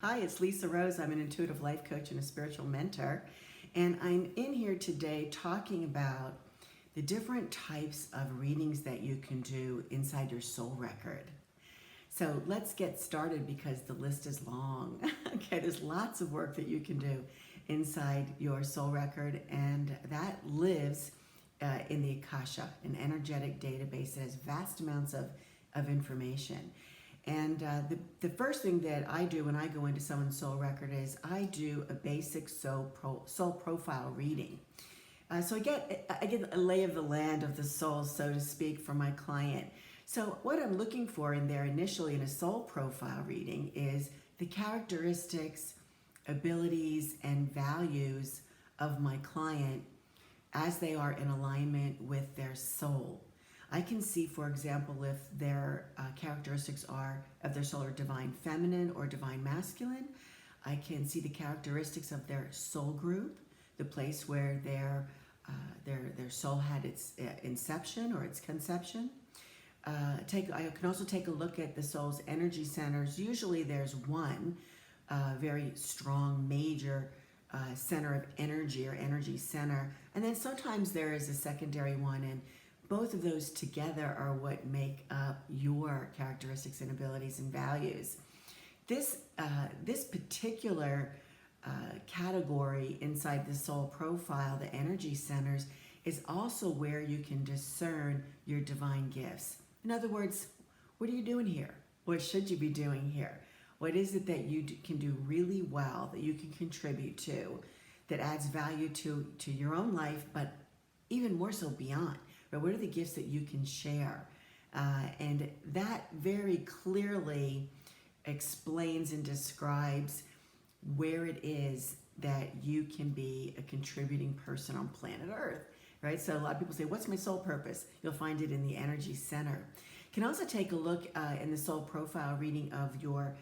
Hi, it's Lisa Rose. I'm an intuitive life coach and a spiritual mentor. And I'm in here today talking about the different types of readings that you can do inside your soul record. So let's get started because the list is long. Okay, there's lots of work that you can do inside your soul record, and that lives in the Akasha, an energetic database that has vast amounts of information. And the first thing that I do when I go into someone's soul record is I do a basic soul profile reading. So I get a lay of the land of the soul, so to speak, for my client. So what I'm looking for in there initially in a soul profile reading is the characteristics, abilities, and values of my client as they are in alignment with their soul. I can see, for example, if their characteristics are of their soul are divine feminine or divine masculine. I can see the characteristics of their soul group, the place where their soul had its inception or its conception. I can also take a look at the soul's energy centers. Usually there's one very strong major center of energy or energy center, and then sometimes there is a secondary one, and both of those together are what make up your characteristics and abilities and values. This particular category inside the soul profile, the energy centers, is also where you can discern your divine gifts. In other words, what are you doing here? What should you be doing here? What is it that you can do really well, that you can contribute to, that adds value to your own life, but even more so beyond? But what are the gifts that you can share? And that very clearly explains and describes where it is that you can be a contributing person on planet Earth, right? So a lot of people say, what's my soul purpose? You'll find it in the energy center. You can also take a look in the soul profile reading of your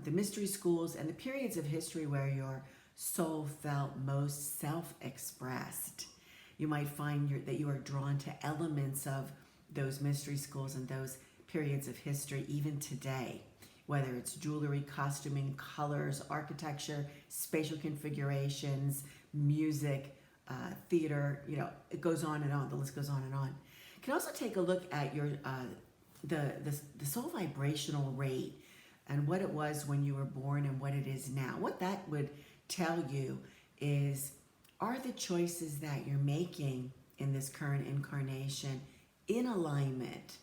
the mystery schools and the periods of history where your soul felt most self-expressed. You might find that you are drawn to elements of those mystery schools and those periods of history even today, whether it's jewelry, costuming, colors, architecture, spatial configurations, music, theater, it goes on and on, the list goes on and on. You can also take a look at your the soul vibrational rate and what it was when you were born and what it is now. What that would tell you is, are the choices that you're making in this current incarnation in alignment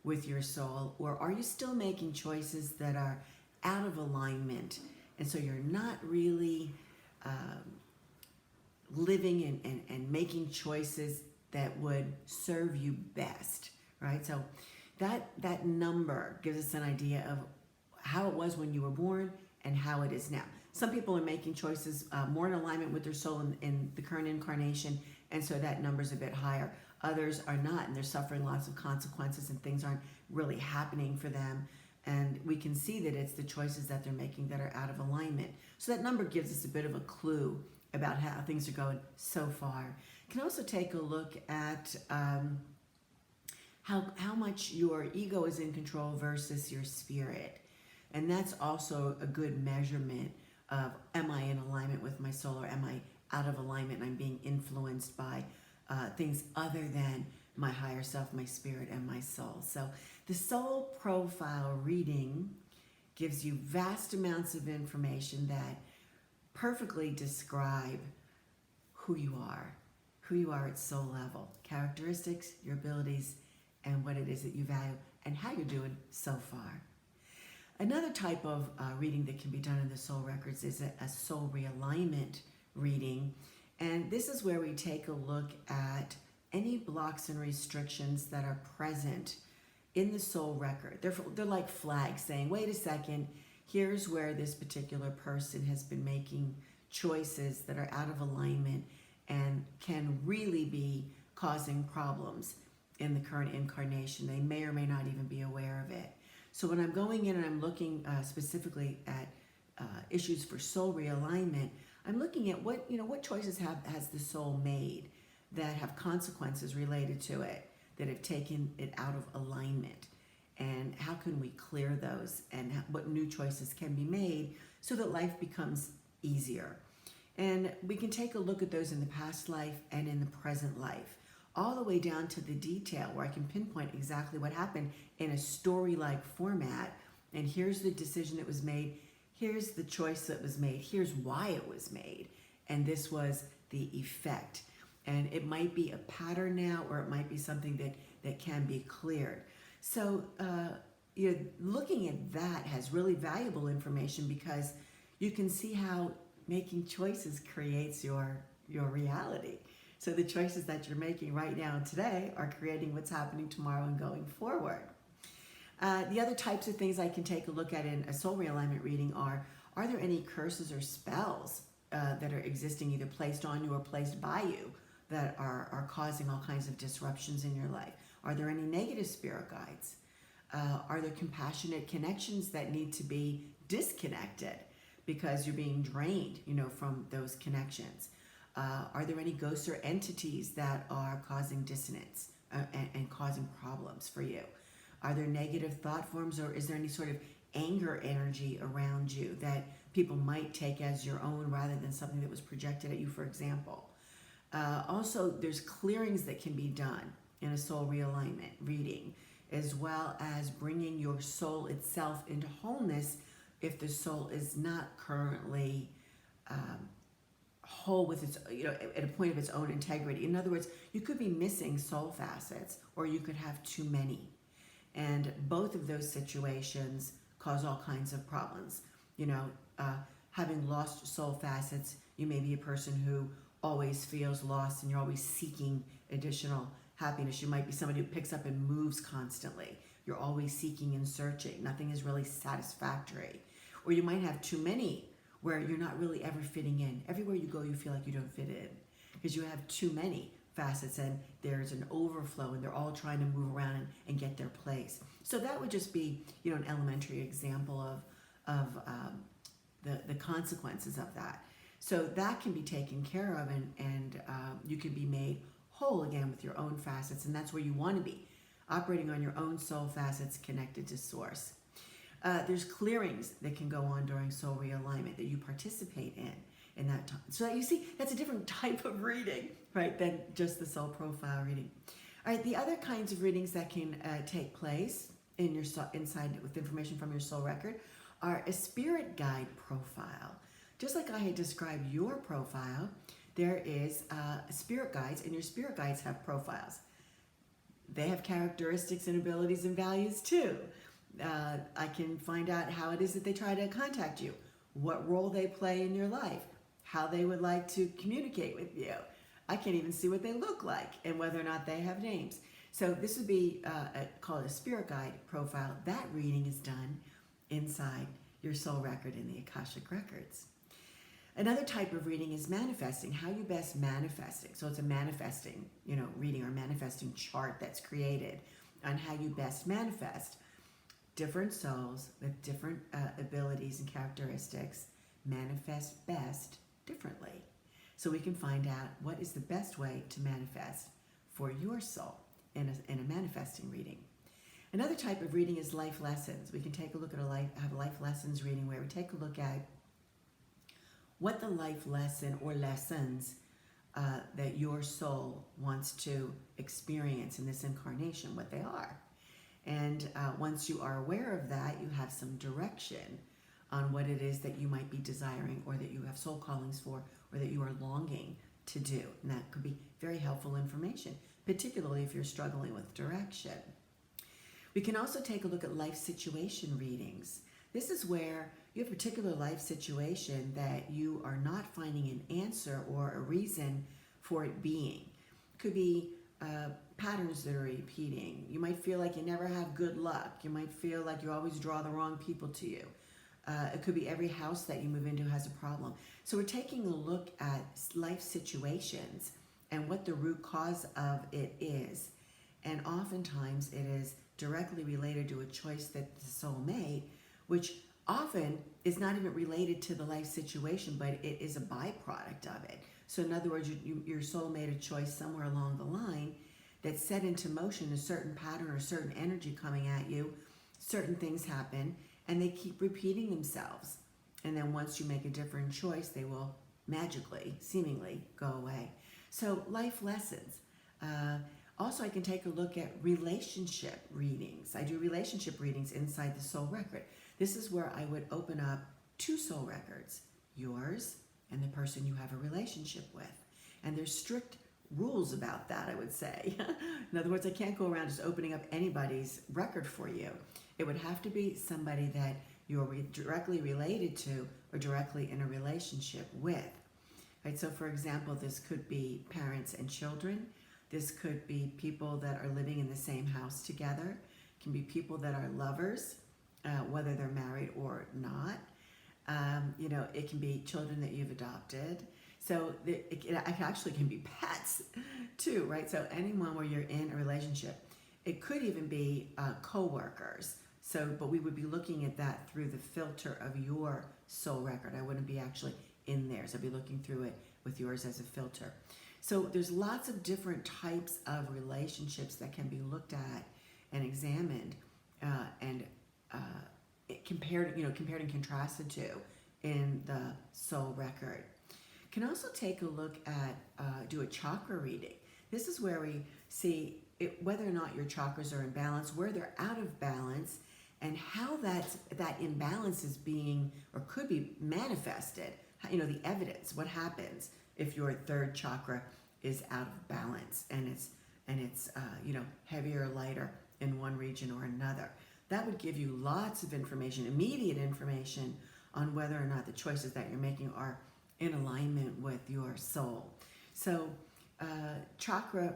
with your soul, or are you still making choices that are out of alignment? And so you're not really living and making choices that would serve you best, right? So that number gives us an idea of how it was when you were born and how it is now. Some people are making choices more in alignment with their soul in the current incarnation, and so that number's a bit higher. Others are not, and they're suffering lots of consequences, and things aren't really happening for them. And we can see that it's the choices that they're making that are out of alignment. So that number gives us a bit of a clue about how things are going so far. You can also take a look at how much your ego is in control versus your spirit. And that's also a good measurement of, am I in alignment with my soul, or am I out of alignment and I'm being influenced by things other than my higher self, my spirit, and my soul. So the soul profile reading gives you vast amounts of information that perfectly describe who you are at soul level, characteristics, your abilities, and what it is that you value, and how you're doing so far. Another type of reading that can be done in the soul records is a soul realignment reading. And this is where we take a look at any blocks and restrictions that are present in the soul record. They're like flags saying, wait a second, here's where this particular person has been making choices that are out of alignment and can really be causing problems in the current incarnation. They may or may not even be aware of it. So when I'm going in and I'm looking specifically at issues for soul realignment, I'm looking at what choices has the soul made that have consequences related to it, that have taken it out of alignment. and how can we clear those, and what new choices can be made so that life becomes easier. And we can take a look at those in the past life and in the present life, all the way down to the detail where I can pinpoint exactly what happened in a story-like format. And here's the decision that was made, here's the choice that was made, here's why it was made, and this was the effect. And it might be a pattern now, or it might be something that can be cleared. So looking at that has really valuable information, because you can see how making choices creates your reality. So the choices that you're making right now and today are creating what's happening tomorrow and going forward. The other types of things I can take a look at in a soul realignment reading are there any curses or spells that are existing, either placed on you or placed by you, that are causing all kinds of disruptions in your life? Are there any negative spirit guides? Are there compassionate connections that need to be disconnected because you're being drained, from those connections? Are there any ghosts or entities that are causing dissonance and causing problems for you? Are there negative thought forms, or is there any sort of anger energy around you that people might take as your own rather than something that was projected at you, for example? Also, there's clearings that can be done in a soul realignment reading, as well as bringing your soul itself into wholeness if the soul is not currently whole with its, at a point of its own integrity. In other words, you could be missing soul facets, or you could have too many. And both of those situations cause all kinds of problems. Having lost soul facets, you may be a person who always feels lost and you're always seeking additional happiness. You might be somebody who picks up and moves constantly. You're always seeking and searching. Nothing is really satisfactory. Or you might have too many, where you're not really ever fitting in. Everywhere you go, you feel like you don't fit in because you have too many facets, and there's an overflow, and they're all trying to move around and get their place. So that would just be, an elementary example of the consequences of that. So that can be taken care of, and you can be made whole again with your own facets, and that's where you want to be, operating on your own soul facets connected to source. There's clearings that can go on during soul realignment that you participate in that time. So that you see, that's a different type of reading, right, than just the soul profile reading. All right, the other kinds of readings that can take place in your inside with information from your soul record are a spirit guide profile. Just like I had described your profile, there is spirit guides, and your spirit guides have profiles. They have characteristics and abilities and values too. I can find out how it is that they try to contact you, what role they play in your life, how they would like to communicate with you. I can even see what they look like and whether or not they have names. So this would be called a spirit guide profile. That reading is done inside your soul record in the Akashic Records. Another type of reading is manifesting, how you best manifesting. So it's a manifesting, reading, or manifesting chart that's created on how you best manifest. Different souls with different abilities and characteristics manifest best differently. So we can find out what is the best way to manifest for your soul in a manifesting reading. Another type of reading is life lessons. We can take a look at have a life lessons reading where we take a look at what the life lesson or lessons that your soul wants to experience in this incarnation, what they are. And once you are aware of that, you have some direction on what it is that you might be desiring, or that you have soul callings for, or that you are longing to do. And that could be very helpful information, particularly if you're struggling with direction. We can also take a look at life situation readings. This is where you have a particular life situation that you are not finding an answer or a reason for it being. It could be patterns that are repeating. You might feel like you never have good luck. You might feel like you always draw the wrong people to you. It could be every house that you move into has a problem. So we're taking a look at life situations and what the root cause of it is. And oftentimes it is directly related to a choice that the soul made, which often is not even related to the life situation, but it is a byproduct of it. So in other words, your soul made a choice somewhere along the line that set into motion a certain pattern or certain energy coming at you certain things happen and they keep repeating themselves. And then once you make a different choice, they will magically, seemingly, go away. So life lessons. Also, I can take a look at relationship readings. I do relationship readings inside the soul record. This is where I would open up two soul records, yours and the person you have a relationship with. And there's strict rules about that, I would say. In other words, I can't go around just opening up anybody's record for you. It would have to be somebody that you're directly related to or directly in a relationship with. Right? So for example, this could be parents and children. This could be people that are living in the same house together. It can be people that are lovers, whether they're married or not. It can be children that you've adopted. So it actually can be pets too, right? So anyone where you're in a relationship. It could even be co-workers. But we would be looking at that through the filter of your soul record. I wouldn't be actually in there. So I'd be looking through it with yours as a filter. So there's lots of different types of relationships that can be looked at and examined and compared and contrasted to in the soul record. You can also take a look at, do a chakra reading. This is where we see whether or not your chakras are in balance, where they're out of balance, and how that imbalance is being or could be manifested. The evidence, what happens if your third chakra is out of balance and it's heavier or lighter in one region or another. That would give you lots of information, immediate information on whether or not the choices that you're making are in alignment with your soul. So chakra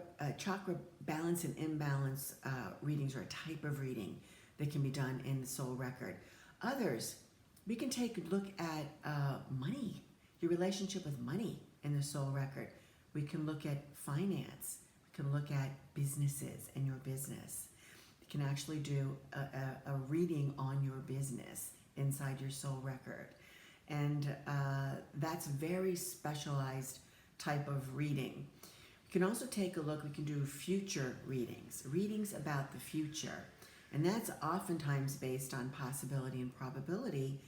balance and imbalance readings are a type of reading that can be done in the soul record. Others, we can take a look at money, your relationship with money in the soul record. We can look at finance. We can look at businesses and your business. We can actually do a reading on your business inside your soul record. And that's very specialized type of reading. We can also take a look, we can do future readings about the future. And that's oftentimes based on possibility and probability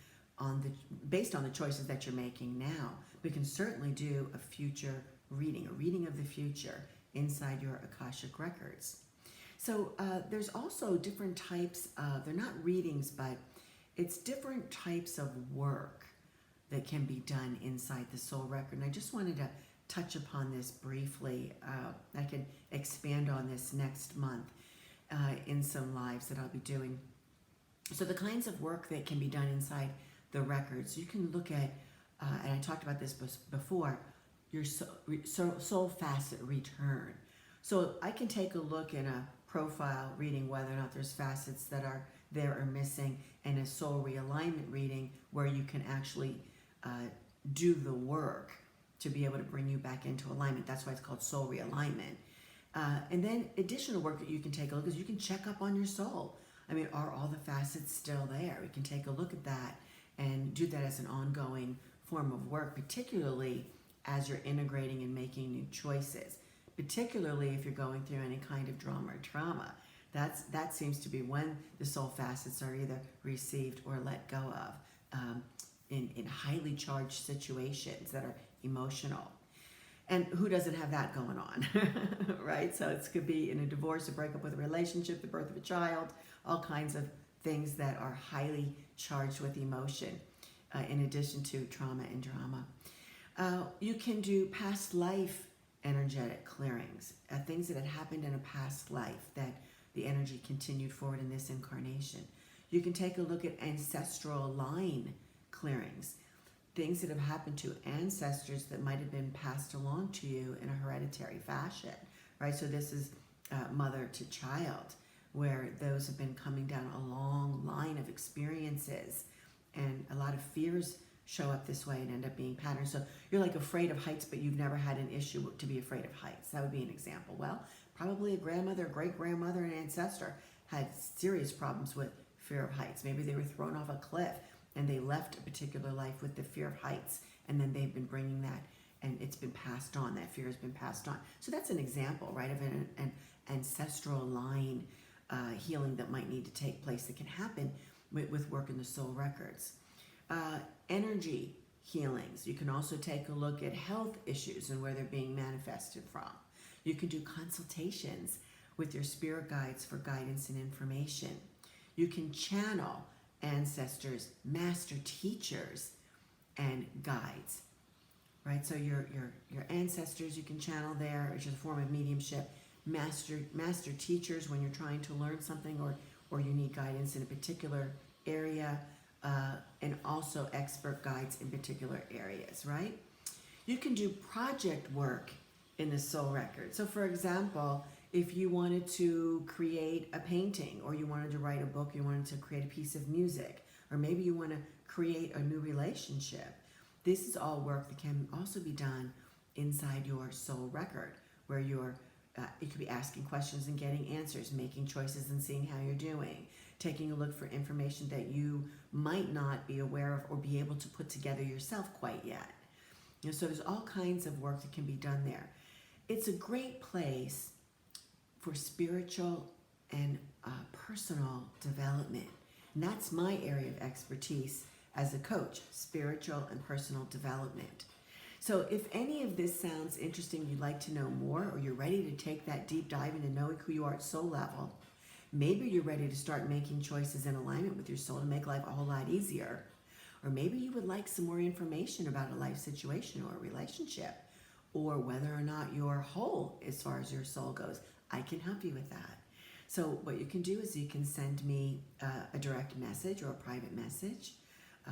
based on the choices that you're making now. We can certainly do a future reading, a reading of the future inside your Akashic records. So there's also different types of, they're not readings, but it's different types of work that can be done inside the soul record. And I just wanted to touch upon this briefly. I can expand on this next month in some lives that I'll be doing. So the kinds of work that can be done inside the records, you can look at, and I talked about this before, your soul facet return. So I can take a look in a profile reading whether or not there's facets that are there or missing, and a soul realignment reading where you can actually do the work to be able to bring you back into alignment. That's why it's called soul realignment. And then additional work that you can take a look is you can check up on your soul. I mean, are all the facets still there? We can take a look at that and do that as an ongoing form of work, particularly as you're integrating and making new choices, particularly if you're going through any kind of drama or trauma. That seems to be when the soul facets are either received or let go of in highly charged situations that are emotional. And who doesn't have that going on, right? So it could be in a divorce, a breakup with a relationship, the birth of a child, all kinds of things that are highly charged with emotion, in addition to trauma and drama. You can do past life energetic clearings, things that had happened in a past life that the energy continued forward in this incarnation. You can take a look at ancestral line clearings, things that have happened to ancestors that might have been passed along to you in a hereditary fashion, right? So this is mother to child, where those have been coming down a long line of experiences, and a lot of fears show up this way and end up being patterns. So you're like afraid of heights, but you've never had an issue to be afraid of heights. That would be an example. Well, probably a grandmother, great-grandmother, an ancestor had serious problems with fear of heights. Maybe they were thrown off a cliff and they left a particular life with the fear of heights, and then they've been bringing that, and it's been passed on. That fear has been passed on. So that's an example, right, of an ancestral line healing that might need to take place that can happen with work in the soul records. Energy healings. You can also take a look at health issues and where they're being manifested from. You can do consultations with your spirit guides for guidance and information. You can channel ancestors, master teachers, and guides. Right? So your ancestors you can channel there, which is a form of mediumship. Master teachers when you're trying to learn something or you need guidance in a particular area, and also expert guides in particular areas, right? You can do project work in the soul record. So for example, if you wanted to create a painting, or you wanted to write a book, you wanted to create a piece of music, or maybe you want to create a new relationship, this is all work that can also be done inside your soul record, where you could be asking questions and getting answers, making choices and seeing how you're doing, taking a look for information that you might not be aware of or be able to put together yourself quite yet. So there's all kinds of work that can be done there. It's a great place for spiritual and personal development. And that's my area of expertise as a coach, spiritual and personal development. So if any of this sounds interesting, you'd like to know more, or you're ready to take that deep dive into knowing who you are at soul level, maybe you're ready to start making choices in alignment with your soul to make life a whole lot easier, or maybe you would like some more information about a life situation or a relationship, or whether or not you're whole as far as your soul goes, I can help you with that. So what you can do is you can send me a direct message or a private message.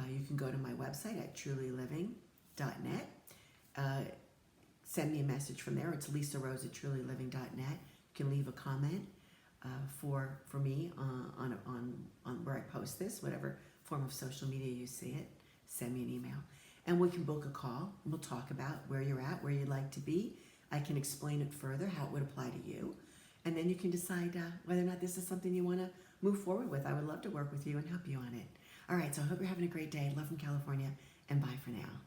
You can go to my website at trulyliving.net. Send me a message from there. It's LisaRose at trulyliving.net. You can leave a comment for me on where I post this, whatever form of social media you see it. Send me an email. And we can book a call. And we'll talk about where you're at, where you'd like to be. I can explain it further, how it would apply to you. And then you can decide whether or not this is something you want to move forward with. I would love to work with you and help you on it. All right, so I hope you're having a great day. Love from California, and bye for now.